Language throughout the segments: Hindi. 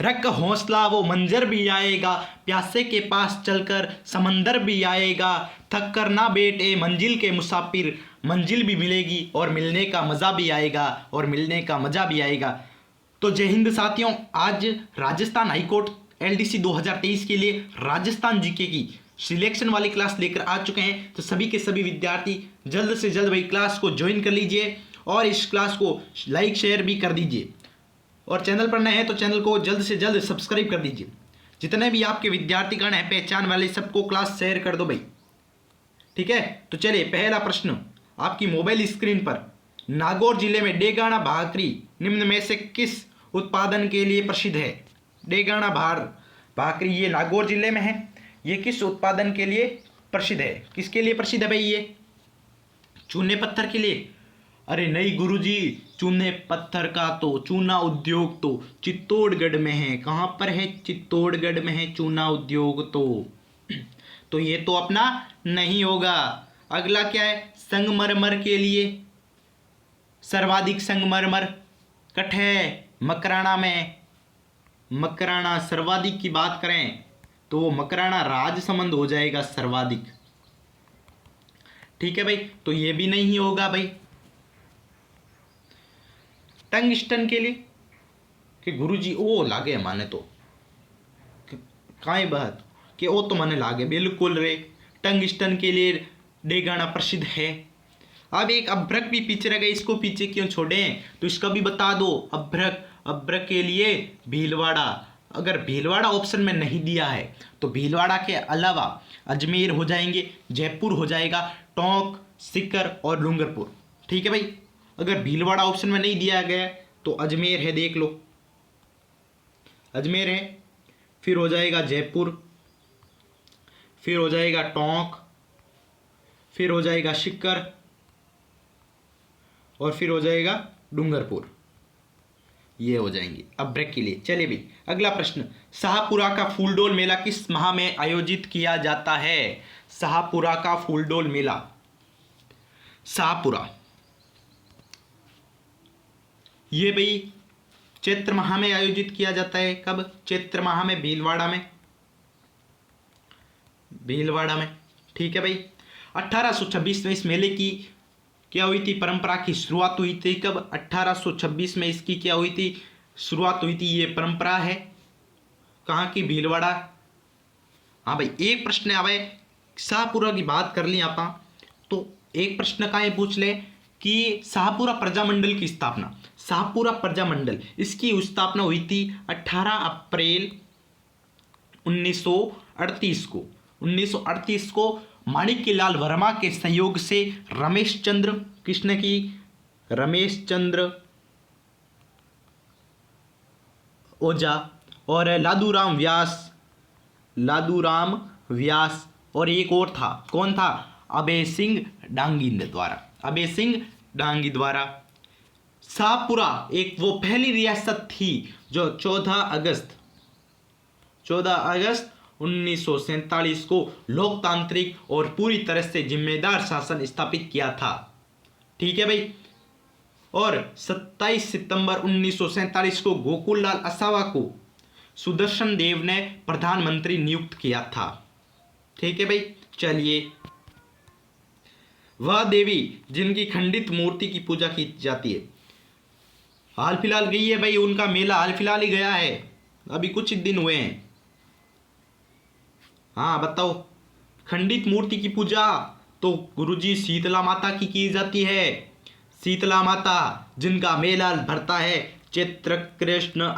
रख हौसला वो मंजर भी आएगा, प्यासे के पास चलकर समंदर भी आएगा। थक कर ना बैठे मंजिल के मुसाफिर, मंजिल भी मिलेगी और मिलने का मज़ा भी आएगा, और मिलने का मज़ा भी आएगा। तो जय हिंद साथियों, आज राजस्थान हाईकोर्ट एलडीसी 2023 के लिए राजस्थान जीके की सिलेक्शन वाली क्लास लेकर आ चुके हैं। तो सभी के सभी विद्यार्थी जल्द से जल्द वही क्लास को ज्वाइन कर लीजिए और इस क्लास को लाइक शेयर भी कर दीजिए, और चैनल पर नए हैं तो चैनल को जल्द से जल्द सब्सक्राइब कर दीजिए। जितने भी आपके विद्यार्थीगण हैं पहचान वाले, सबको क्लास शेयर कर दो भाई, ठीक है। तो चलिए, पहला प्रश्न आपकी मोबाइल स्क्रीन पर, नागौर जिले में डेगाना भाकरी निम्न में से किस उत्पादन के लिए प्रसिद्ध है? डेगाना भाकरी ये नागौर जिले में है, ये किस उत्पादन के लिए प्रसिद्ध है? किसके लिए प्रसिद्ध है भाई? ये चूने पत्थर के लिए? अरे नहीं गुरुजी, चूने पत्थर का तो चूना उद्योग तो चित्तौड़गढ़ में है। कहाँ पर है? चित्तौड़गढ़ में है चूना उद्योग। तो ये तो अपना नहीं होगा। अगला क्या है? संगमरमर के लिए सर्वाधिक संगमरमर कट है मकराना में। मकराना सर्वाधिक की बात करें तो वो मकराना राजसमंद हो जाएगा सर्वाधिक, ठीक है भाई। तो ये भी नहीं होगा भाई। टंगस्टन के लिए कि गुरुजी ओ लागे माने तो काई बात कि ओ तो माने लागे, बिल्कुल रे। टंगस्टन के लिए डेगाना प्रसिद्ध है। अब एक अभ्रक भी पीछे रह गए, इसको पीछे क्यों छोड़ें? तो इसका भी बता दो। अभ्रक के लिए भीलवाड़ा। अगर भीलवाड़ा ऑप्शन में नहीं दिया है तो भीलवाड़ा के अलावा अजमेर हो जाएंगे, जयपुर हो जाएगा, टोंक, सीकर और डूंगरपुर, ठीक है भाई। अगर भीलवाड़ा ऑप्शन में नहीं दिया गया तो अजमेर है, देख लो, अजमेर है। फिर हो जाएगा जयपुर, फिर हो जाएगा टोंक, फिर हो जाएगा सीकर और फिर हो जाएगा डूंगरपुर। ये हो जाएंगे अब ब्रेक के लिए। चलिए भी अगला प्रश्न, शाहपुरा का फूलडोल मेला किस माह में आयोजित किया जाता है? शाहपुरा का फूलडोल मेला, शाहपुरा, ये भाई चैत्र माह में आयोजित किया जाता है। कब? चैत्र माह में, भीलवाड़ा में, भीलवाड़ा में, ठीक है भाई। 1826 में इस मेले की क्या हुई थी? परंपरा की शुरुआत हुई थी। कब? 1826 में इसकी क्या हुई थी? शुरुआत हुई थी। ये परंपरा है कहाँ की? भीलवाड़ा। हाँ भाई, एक प्रश्न आवे, शाहपुरा की बात कर ली आप तो एक प्रश्न का ये पूछ ले कि शाहपुरा प्रजामंडल की स्थापना, शाहपुरा प्रजामंडल, इसकी स्थापना हुई थी 18 अप्रैल 1938 को। 1938 को माणिक्यलाल वर्मा के सहयोग से रमेश चंद्र, कृष्ण की रमेश चंद्र ओझा और लादूराम व्यास और एक और था, कौन था? अभय सिंह डांगी द्वारा शाहपुरा एक वो पहली रियासत थी जो 14 अगस्त 1947 को लोकतांत्रिक और पूरी तरह से जिम्मेदार शासन स्थापित किया था, ठीक है भाई। और 27 सितंबर 1947 को गोकुललाल असावा को सुदर्शन देव ने प्रधानमंत्री नियुक्त किया था, ठीक है भाई। चलिए, वह देवी जिनकी खंडित मूर्ति की पूजा की जाती है, हाल फिलहाल गई है भाई, उनका मेला हाल फिलहाल ही गया है, अभी कुछ दिन हुए हैं। हाँ बताओ, खंडित मूर्ति की पूजा तो गुरुजी शीतला माता की जाती है। शीतला माता जिनका मेला भरता है चैत्र कृष्ण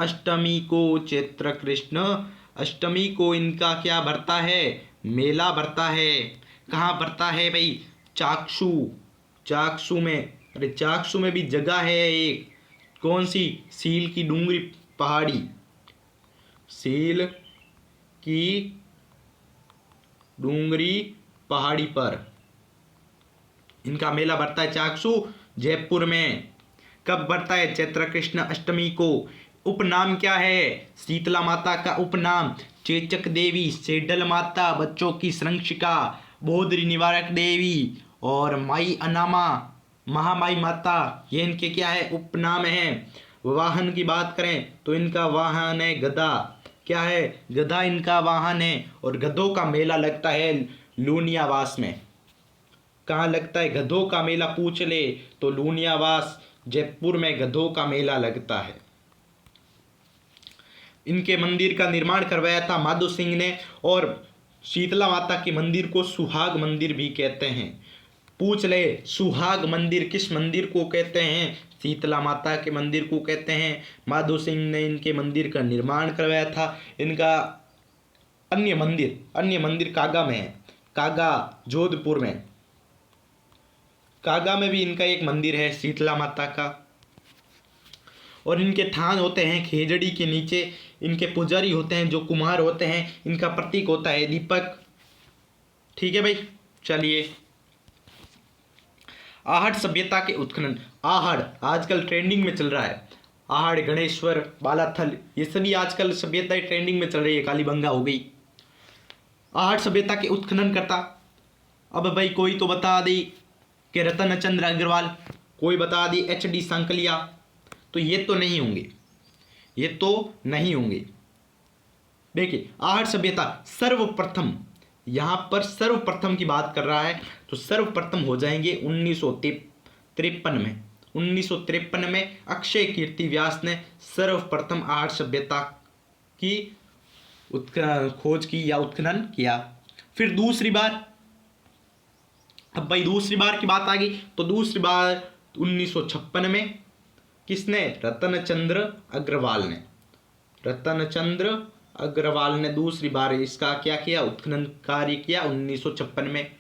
अष्टमी को इनका क्या भरता है? मेला भरता है। कहाँ भरता है भाई? चाक्षू में। अरे चाक्षू में भी जगह है एक, कौन सी? सील की डूंगरी पहाड़ी, सील की डूंगरी पहाड़ी पर इनका मेला भरता है। चाक्षू जयपुर में। कब भरता है? चैत्र कृष्ण अष्टमी को। उपनाम क्या है शीतला माता का? उपनाम चेचक देवी, सेडल माता, बच्चों की संरक्षिका, बोधरी निवारक देवी और माई अनामा, महामाई माता, ये इनके क्या है? उपनाम है। वाहन की बात करें तो इनका वाहन है गधा। क्या है? गधा इनका वाहन है। और गधों का मेला लगता है लूनियावास में। कहाँ लगता है गधों का मेला? पूछ ले तो लूनियावास जयपुर में गधों का मेला लगता है। इनके मंदिर का निर्माण करवाया था माधो सिंह ने। और शीतला माता के मंदिर को सुहाग मंदिर भी कहते हैं। पूछ ले सुहाग मंदिर किस मंदिर को कहते हैं? शीतला माता के मंदिर को कहते हैं। माधो सिंह ने इनके मंदिर का निर्माण करवाया था। इनका अन्य मंदिर कागा में है। कागा जोधपुर में। कागा में भी इनका एक मंदिर है शीतला माता का। और इनके थान होते हैं खेजड़ी के नीचे। इनके पुजारी होते हैं जो कुम्हार होते हैं। इनका प्रतीक होता है दीपक। ठीक है भाई, चलिए। आहड़ सभ्यता के उत्खनन। आहड़ आजकल ट्रेंडिंग में चल रहा है। आहड़, गणेश्वर, बालाथल, ये सभी आजकल सभ्यताएं ट्रेंडिंग में चल रही है। कालीबंगा हो गई। आहड़ सभ्यता के उत्खनन करता। अब भाई कोई तो बता दी कि रतन चंद्र अग्रवाल, कोई बता दी HD सांकलिया। तो ये तो नहीं होंगे। देखिए आहड़ सभ्यता सर्वप्रथम, यहाँ पर सर्वप्रथम की बात कर रहा है तो सर्वप्रथम हो जाएंगे 1953 में। 1953 में अक्षय कीर्ति व्यास ने सर्वप्रथम आहड़ सभ्यता की खोज की या उत्खनन किया। फिर दूसरी बार, अब भाई दूसरी बार की बात आ गई तो दूसरी बार 1956 में किसने? रतन चंद्र अग्रवाल ने दूसरी बार इसका क्या किया? उत्खनन कार्य किया 1956 में।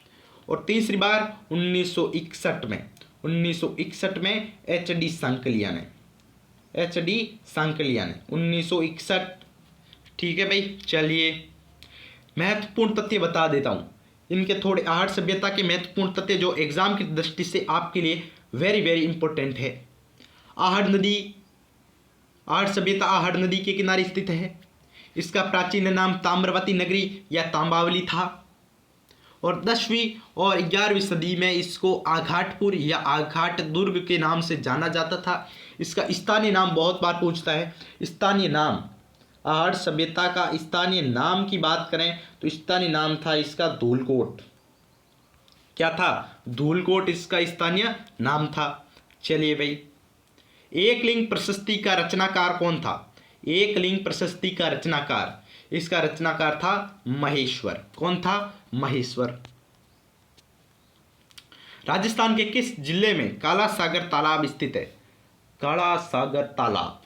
और तीसरी बार 1961 में। 1961 में HD सांकलिया ने 1961। ठीक है भाई, चलिए महत्वपूर्ण तथ्य बता देता हूँ इनके थोड़े। आहड़ सभ्यता के महत्वपूर्ण तथ्य जो एग्जाम की दृष्टि से आपके लिए वेरी वेरी इंपॉर्टेंट है। आहड़ सभ्यता आहड़ नदी के किनारे स्थित है। इसका प्राचीन नाम ताम्रवती नगरी या तांबावली था। और 10वीं और 11वीं सदी में इसको आघाटपुर या आघाट दुर्ग के नाम से जाना जाता था। इसका स्थानीय नाम बहुत बार पूछता है। स्थानीय नाम, आहड़ सभ्यता का स्थानीय नाम की बात करें तो स्थानीय नाम था इसका धूलकोट। क्या था? धूलकोट इसका स्थानीय नाम था। चलिए भाई, एकलिंग प्रशस्ति का रचनाकार कौन था? एकलिंग प्रशस्ति का रचनाकार, इसका रचनाकार था महेश्वर। कौन था? महेश्वर। राजस्थान के किस जिले में काला सागर तालाब स्थित है? काला सागर तालाब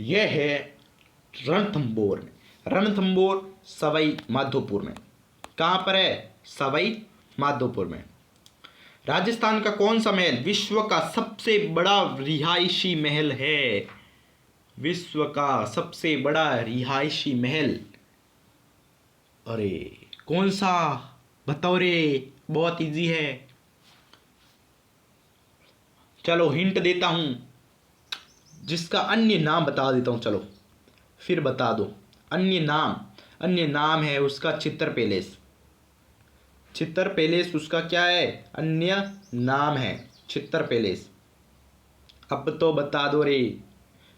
यह है रणथंभौर में। रणथंभौर सवाई माधोपुर में। कहाँ पर है? सवाई माधोपुर में। राजस्थान का कौन सा महल विश्व का सबसे बड़ा रिहायशी महल है? विश्व का सबसे बड़ा रिहायशी महल, अरे कौन सा? बताओ रे, बहुत इजी है। चलो हिंट देता हूं, जिसका अन्य नाम बता देता हूं। चलो फिर बता दो। अन्य नाम है उसका चित्र पैलेस। चित्र पैलेस उसका क्या है? अन्य नाम है चित्र पैलेस। अब तो बता दो रे,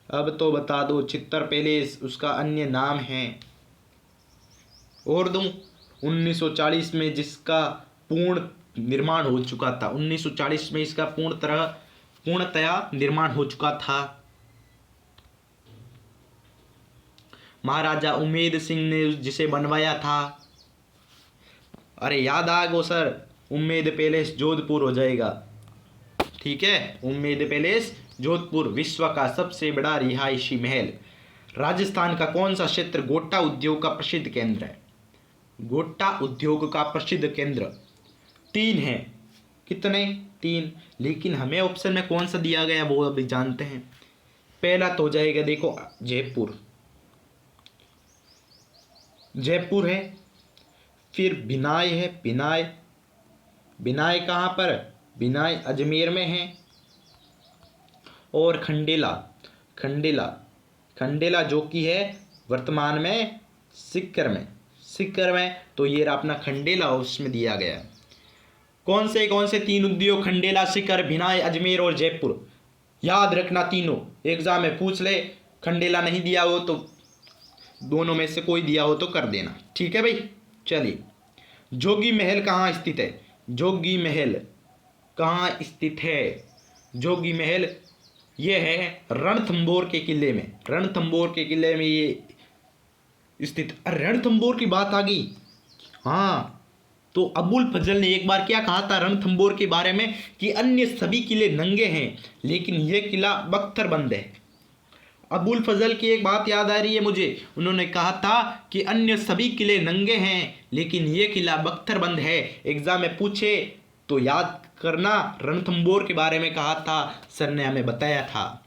अब तो बता दो। चित्र पैलेस उसका अन्य नाम है। और दूं, 1940 में जिसका पूर्ण निर्माण हो चुका था। 1940 में इसका पूर्णतया निर्माण हो चुका था। महाराजा उम्मेद सिंह ने जिसे बनवाया था। अरे याद आ गो सर, उम्मेद पैलेस जोधपुर हो जाएगा। ठीक है, उम्मेद पैलेस जोधपुर विश्व का सबसे बड़ा रिहायशी महल। राजस्थान का कौन सा क्षेत्र गोटा उद्योग का प्रसिद्ध केंद्र है? गोटा उद्योग का प्रसिद्ध केंद्र 3 है। कितने? 3। लेकिन हमें ऑप्शन में कौन सा दिया गया वो अभी जानते हैं। पहला तो हो जाएगा, देखो जयपुर है। फिर बिनाय है। बिनाय कहाँ पर? बिनाय अजमेर में है। और खंडेला जो कि है वर्तमान में सीकर में। तो ये अपना खंडेला उसमें दिया गया है। कौन से 3 उद्योग? खंडेला, सीकर, बिनाय, अजमेर और जयपुर। याद रखना तीनों एग्जाम में पूछ ले, खंडेला नहीं दिया हो तो दोनों में से कोई दिया हो तो कर देना, ठीक है भाई। चलिए, जोगी महल कहाँ स्थित है? जोगी महल कहाँ स्थित है? जोगी महल ये है रणथंभौर के किले में, रणथंभौर के किले में ये स्थित। अरे रणथंभौर की बात आ गई। हाँ, तो अबुल फजल ने एक बार क्या कहा था रणथंभौर के बारे में कि अन्य सभी किले नंगे हैं लेकिन ये किला बख्तरबंद है। अबुल फजल की एक बात याद आ रही है मुझे, उन्होंने कहा था कि अन्य सभी किले नंगे हैं लेकिन ये किला बख्तरबंद है। एग्जाम में पूछे तो याद करना, रणथंभौर के बारे में कहा था, सर ने हमें बताया था।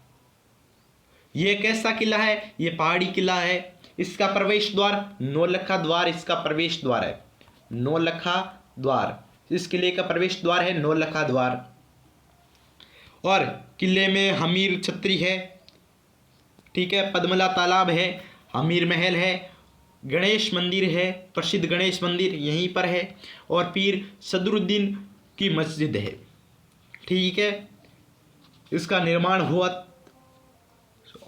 ये कैसा किला है? ये पहाड़ी किला है। इसका प्रवेश द्वार नौलखा द्वार, इसका प्रवेश द्वार है नौलखा द्वार। इस किले का प्रवेश द्वार है नौलखा द्वार। और किले में हमीर छतरी है, ठीक है, पद्मला तालाब है, हमीर महल है, गणेश मंदिर है, प्रसिद्ध गणेश मंदिर यहीं पर है, और पीर सदरुद्दीन की मस्जिद है, ठीक है। इसका निर्माण हुआ।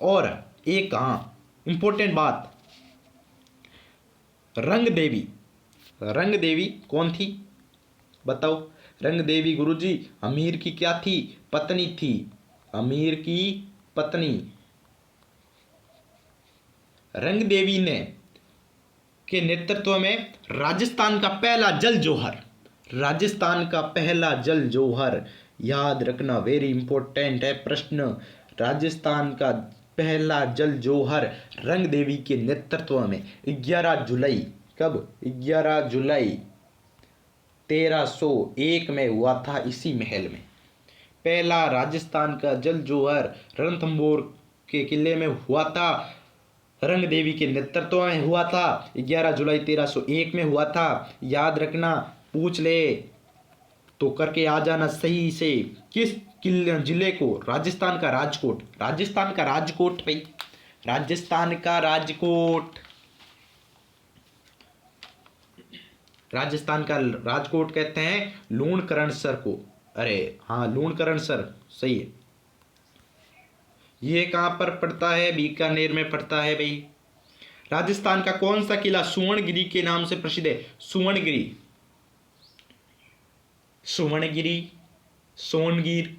और एक हाँ इम्पोर्टेंट बात, रंग देवी, रंग देवी कौन थी बताओ? रंग देवी गुरुजी अमीर की क्या थी? पत्नी थी, अमीर की पत्नी। रंग देवी ने के नेतृत्व में राजस्थान का पहला जल जौहर, राजस्थान का पहला जल जौहर, याद रखना, वेरी इंपॉर्टेंट है प्रश्न। राजस्थान का पहला जल जौहर रंग देवी के नेतृत्व में 11 जुलाई, कब? 11 जुलाई 1301 में हुआ था, इसी महल में। पहला राजस्थान का जल जौहर रणथंभौर के किले में हुआ था, रंग देवी के नेतृत्व में हुआ था, 11 जुलाई 1301 में हुआ था। याद रखना, पूछ ले तो करके आ जाना सही से। किस किले जिले को? राजस्थान का राजकोट, राजस्थान का राजकोट भाई, राजस्थान का राजकोट, राजस्थान का राजकोट कहते हैं लूणकरणसर को। अरे हाँ, लूणकरणसर सही है। ये कहाँ पर पड़ता है? बीकानेर में पड़ता है भाई। राजस्थान का कौन सा किला सुवर्णगिरी के नाम से प्रसिद्ध है? सुवर्णगिरी, सुवर्णगिरी, सोनगिर,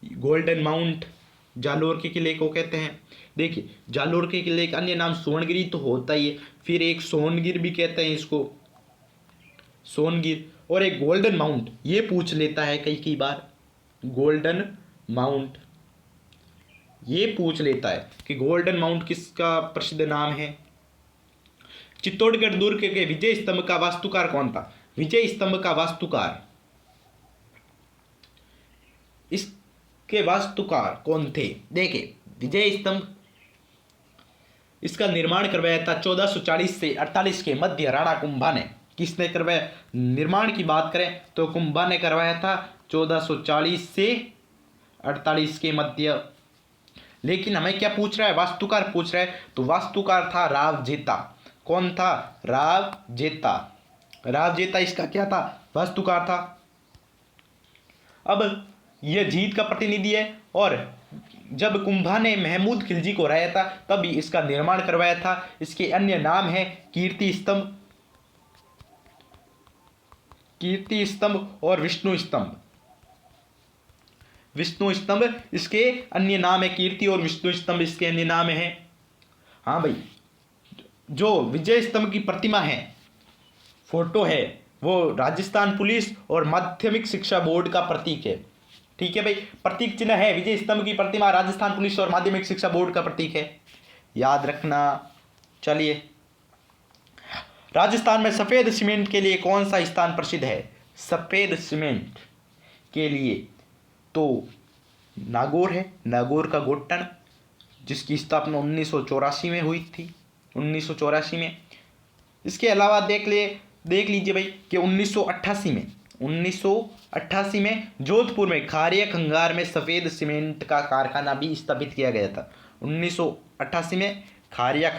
गोल्डन माउंट, जालोर के किले को कहते हैं। देखिए, जालोर के किले का अन्य नाम सुवर्णगिरी तो होता ही है, फिर एक सोनगिर भी कहते हैं इसको, सोनगिर, और एक गोल्डन माउंट। ये पूछ लेता है कई कई बार, गोल्डन माउंट ये पूछ लेता है कि गोल्डन माउंट किसका प्रसिद्ध नाम है। चित्तौड़गढ़ दुर्ग के विजय स्तंभ का वास्तुकार कौन था? विजय स्तंभ का वास्तुकार, इसके वास्तुकार कौन थे? देखिए, विजय स्तंभ इसका निर्माण करवाया था 1440 से 48 के मध्य राणा कुंभा ने। किसने करवाया? निर्माण की बात करें तो कुंभा ने करवाया था 1440 से 48 के मध्य। लेकिन हमें क्या पूछ रहा है? वास्तुकार पूछ रहा है, तो वास्तुकार था रावजेता। कौन था? रावजेता। रावजेता इसका क्या था? वास्तुकार था। अब यह जीत का प्रतिनिधि है, और जब कुंभा ने महमूद खिलजी को हराया था तब इसका निर्माण करवाया था। इसके अन्य नाम है कीर्ति स्तंभ, कीर्ति स्तंभ और विष्णु स्तंभ। विष्णु स्तंभ इसके अन्य नाम है, कीर्ति और विष्णु स्तंभ इसके अन्य नाम है। हाँ भाई, जो विजय स्तंभ की प्रतिमा है, फोटो है, वो राजस्थान पुलिस और माध्यमिक शिक्षा बोर्ड का प्रतीक है, ठीक है भाई। प्रतीक चिन्ह है विजय स्तंभ की प्रतिमा, राजस्थान पुलिस और माध्यमिक शिक्षा बोर्ड का प्रतीक है, याद रखना। चलिए, राजस्थान में सफेद सीमेंट के लिए कौन सा स्थान प्रसिद्ध है? सफेद सीमेंट के लिए तो नागौर है, नागौर का गोटन, जिसकी स्थापना 1984 में हुई थी, 1984 में। इसके अलावा देख लीजिए भाई कि 1988 में जोधपुर में खारिया खंगार में सफ़ेद सीमेंट का कारखाना भी स्थापित किया गया था। 1988 में खारिया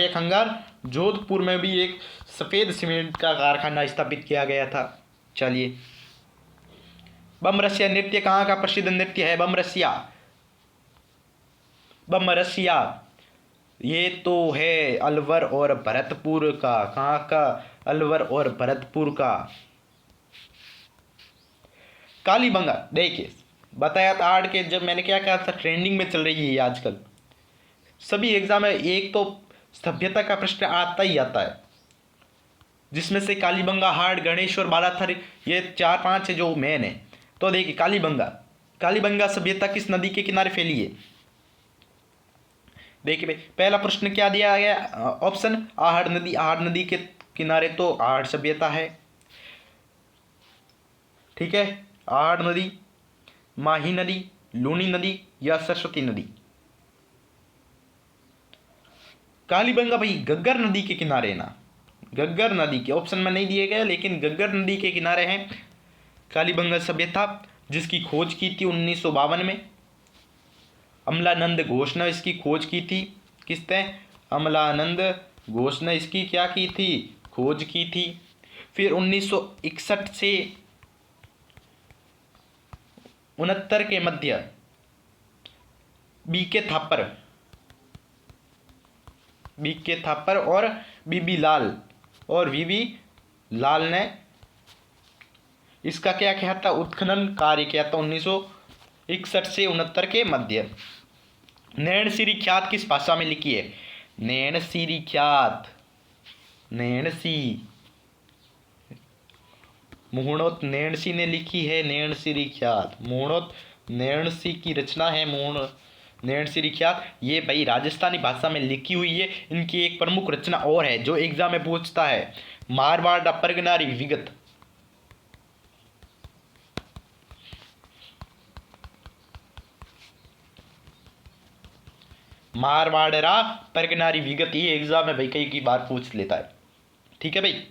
खंगार जोधपुर में भी एक सफ़ेद सीमेंट का कारखाना स्थापित किया गया था। चलिए, बमरसिया नृत्य कहाँ का प्रसिद्ध नृत्य है? बमरसिया, बमरसिया ये तो है अलवर और भरतपुर का। कहाँ का? अलवर और भरतपुर का। कालीबंगा, देखिए बताया था आर्ट के, जब मैंने क्या कहा था, ट्रेंडिंग में चल रही है आजकल सभी एग्जाम में। एक तो सभ्यता का प्रश्न आता ही आता है, जिसमें से कालीबंगा, हाट, गणेश और बालाथर, ये 4-5 है जो मेन है। तो देखिए कालीबंगा, कालीबंगा सभ्यता किस नदी के किनारे फैली है? देखिए भाई पहला प्रश्न क्या दिया गया ऑप्शन? आहड़ नदी। आहड़ नदी के किनारे तो आहड़ सभ्यता है, ठीक है। आहड़ नदी, माही नदी, लूनी नदी या सरस्वती नदी? कालीबंगा भाई गग्गर नदी के किनारे है ना, गग्गर नदी के, ऑप्शन में नहीं दिए गए लेकिन गग्गर नदी के किनारे हैं कालीबंगा सभ्यता, जिसकी खोज की थी 1952 में। अमलानंद घोष ने इसकी खोज की थी। किसने? अमलानंद घोष ने इसकी क्या की थी? खोज की थी। फिर 1961 से 69 के मध्य बीके थापर और बीबी लाल ने इसका क्या किया था? उत्खनन कार्य किया था 1961 से 69 के मध्य। नैणसीरी ख्यात किस भाषा में लिखी है? नैणसीरी ख्यात, मुहणोत नैणसी ने लिखी है नैणसीरी ख्यात। मुहणोत नैणसी की रचना है नैणसीरी ख्यात। ये भाई राजस्थानी भाषा में लिखी हुई है। इनकी एक प्रमुख रचना और है जो एग्जाम में पूछता है, मारवाड़ परगनारी विगत। मारवाड़रा परगनारी विगत, ये एग्जाम में भाई कई बार पूछ लेता है, ठीक है भाई।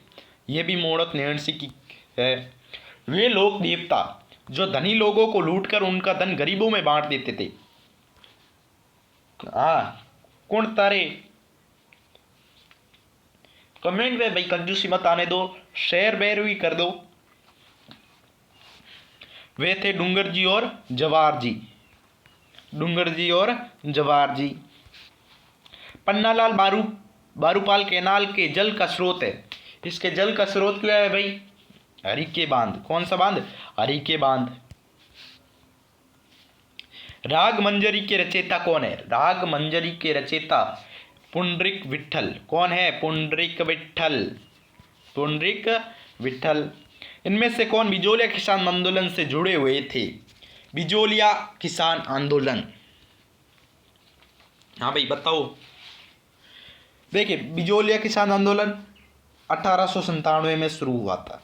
ये भी मोड़त नैणसी की है। वे लोक देवता जो धनी लोगों को लूटकर उनका धन गरीबों में बांट देते थे। कौन तारे? कमेंट में भाई कंजूसी मत आने दो, शेयर बैरवी कर दो। वे थे डूंगर जी और जवार जी। पन्नालाल बारूपाल कैनाल के जल का स्रोत है। इसके जल का स्रोत क्या है भाई? हरिके बांध। कौन सा बांध? हरिके बांध। राग मंजरी के रचयिता कौन है? राग मंजरी के रचयिता पुंडरीक विट्ठल। कौन है? पुंडरीक विट्ठल। इनमें से कौन बिजोलिया किसान आंदोलन से जुड़े हुए थे? बिजोलिया किसान आंदोलन, हाँ भाई बताओ। देखिए बिजोलिया किसान आंदोलन 1897 में शुरू हुआ था।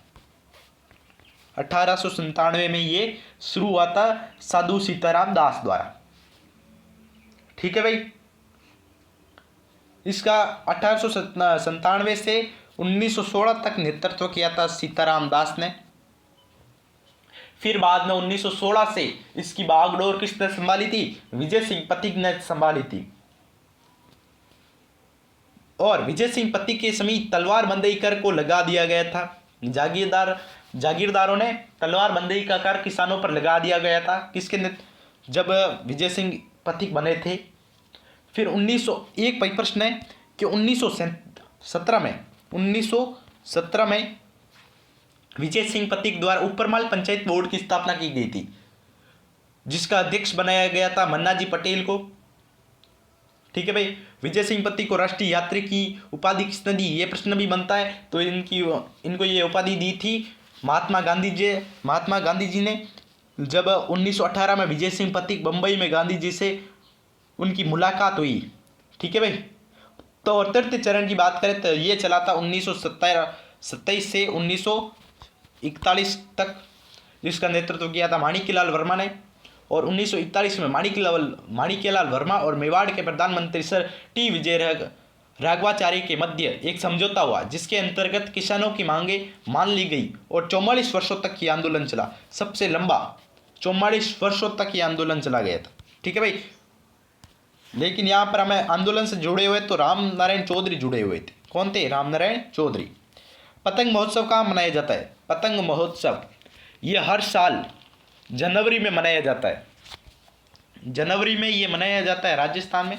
1897 में ये शुरू हुआ था साधु सीताराम दास द्वारा, ठीक है भाई। इसका 1897 से 1916 तक नेतृत्व किया था सीताराम दास ने। फिर बाद में 1916 से इसकी बागडोर किसने संभाली थी? विजय सिंह पथिक ने संभाली थी। और विजय सिंह पथिक के समीप तलवार बंदई कर को लगा दिया गया था। जागीरदारों ने तलवार बंदई का कर किसानों पर लगा दिया गया था। किसके जब विजय सिंह पथिक बने थे। फिर 1901 भाई प्रश्न है कि 1917 में विजय सिंह पथिक द्वारा ऊपरमाल पंचायत बोर्ड की स्थापना की गई थी, जिसका अध्यक्ष बनाया गया था मन्नाजी पटेल को, ठीक है भाई। विजय सिंह पथिक को राष्ट्रीय यात्री की उपाधि किसने दी? ये प्रश्न भी बनता है। तो इनको ये उपाधि दी थी महात्मा गांधी जी ने। जब 1918 में विजय सिंह पथिक बम्बई में गांधी जी से उनकी मुलाकात हुई, ठीक है भाई। तो और तृतीय चरण की बात करें तो ये चला था 1927 से 1941 तक, जिसका नेतृत्व किया था माणिक्यलाल वर्मा ने। और 1941 में माणिक्यलाल वर्मा और मेवाड़ के प्रधानमंत्री सर टी विजय राघवाचार्य के मध्य एक समझौता हुआ, जिसके अंतर्गत किसानों की मांगे मान ली गई और 44 वर्षों तक ये आंदोलन चला। सबसे लंबा 44 वर्षों तक ये आंदोलन चला गया था, ठीक है भाई। लेकिन यहाँ पर हमें आंदोलन से जुड़े हुए तो राम नारायण चौधरी जुड़े हुए थे। कौन थे? राम नारायण चौधरी। पतंग महोत्सव कहाँ मनाया जाता है? पतंग महोत्सव ये हर साल जनवरी में मनाया जाता है। जनवरी में ये मनाया जाता है राजस्थान में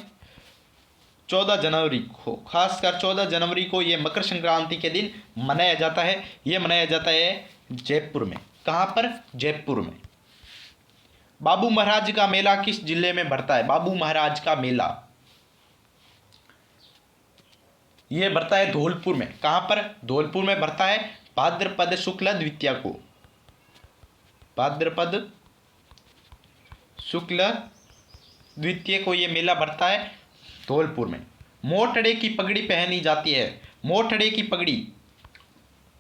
14 जनवरी को, खासकर 14 जनवरी को ये मकर संक्रांति के दिन मनाया जाता है। ये मनाया जाता है जयपुर में। कहाँ पर? जयपुर में। बाबू महाराज का मेला किस जिले में भरता है? बाबू महाराज का मेला ये भरता है धौलपुर में। कहाँ पर? धौलपुर में भरता है भाद्रपद शुक्ल द्वितीया को। भाद्रपद शुक्ल द्वितीय को ये मेला भरता है धौलपुर में। मोटड़े की पगड़ी पहनी जाती है। मोटड़े की पगड़ी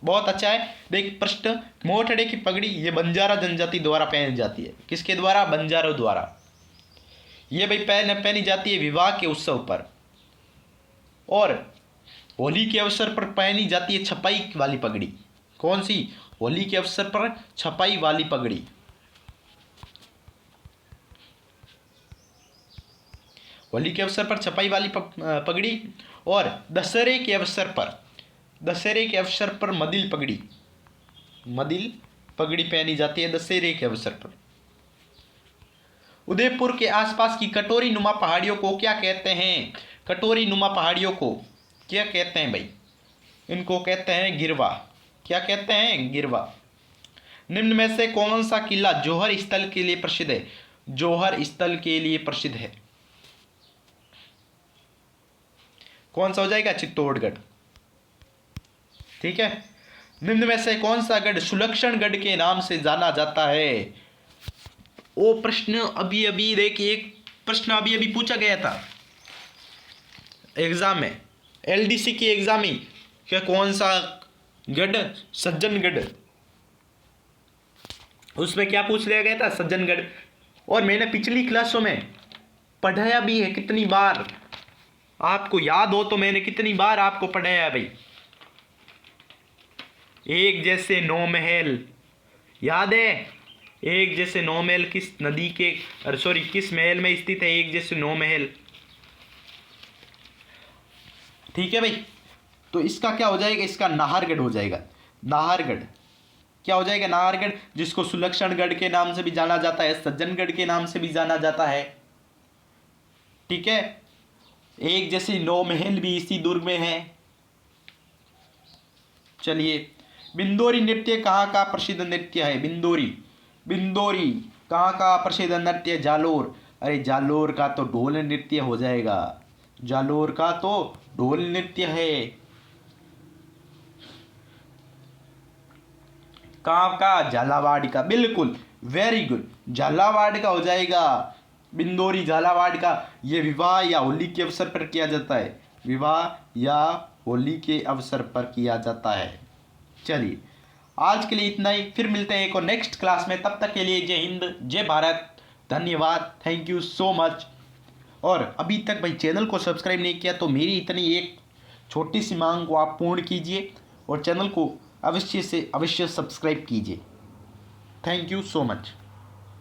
बहुत अच्छा है। देख प्रश्न, मोटड़े की पगड़ी ये बंजारा जनजाति द्वारा पहनी जाती है। किसके द्वारा? बंजारों द्वारा। ये भाई पहनी जाती है विवाह के उत्सव पर, और होली के अवसर पर पहनी जाती है छपाई वाली पगड़ी। कौन सी? होली के अवसर पर छपाई वाली पगड़ी। होली के अवसर पर छपाई वाली पगड़ी, और दशहरे के अवसर पर मदिल पगड़ी पहनी जाती है दशहरे के अवसर पर। उदयपुर के आसपास की कटोरी नुमा पहाड़ियों को क्या कहते हैं? कटोरी नुमा पहाड़ियों को क्या कहते हैं भाई? इनको कहते हैं गिरवा। क्या कहते हैं? गिरवा। निम्न में से कौन सा किला जौहर स्थल के लिए प्रसिद्ध है? जौहर स्थल के लिए प्रसिद्ध है कौन सा हो जाएगा? चित्तौड़गढ़। ठीक है। निम्न में से कौन सा गढ़ सुलक्षणगढ़ के नाम से जाना जाता है? वो प्रश्न अभी देखिए, एक प्रश्न अभी पूछा गया था एग्जाम में, एलडीसी की एग्जाम में, क्या कौन सा गढ़? सज्जनगढ़। उसमें क्या पूछ लिया गया था? सज्जनगढ़। और मैंने पिछली क्लासों में पढ़ाया भी है कितनी बार, आपको याद हो तो मैंने कितनी बार आपको पढ़ाया है भाई। एक जैसे नौ महल, याद है? एक जैसे नौ महल किस नदी के, किस महल में स्थित है एक जैसे नौ महल? ठीक है भाई। तो इसका क्या हो जाएगा? इसका नाहरगढ़ हो जाएगा। नाहरगढ़ क्या हो जाएगा? नाहरगढ़, जिसको सुलक्षणगढ़ के नाम से भी जाना जाता है, सज्जनगढ़ के नाम से भी जाना जाता है। ठीक है। एक जैसे नौ महल भी इसी दुर्ग में है। चलिए, बिंदोरी नृत्य कहाँ का प्रसिद्ध नृत्य है? बिंदोरी कहाँ का प्रसिद्ध नृत्य? जालोर। अरे जालोर का तो ढोल नृत्य हो जाएगा। जालोर का तो ढोल नृत्य है। कहाँ का? झालावाड़ का। बिल्कुल, वेरी गुड, झालावाड़ का हो जाएगा। बिंदोरी झालावाड़ का। ये विवाह या होली के अवसर पर किया जाता है। विवाह या होली के अवसर पर किया जाता है। चलिए, आज के लिए इतना ही। फिर मिलते हैं एक और नेक्स्ट क्लास में। तब तक के लिए जय हिंद, जय भारत, धन्यवाद, थैंक यू सो मच। और अभी तक भाई चैनल को सब्सक्राइब नहीं किया तो मेरी इतनी एक छोटी सी मांग को आप पूर्ण कीजिए और चैनल को अवश्य से अवश्य सब्सक्राइब कीजिए। Thank you so much.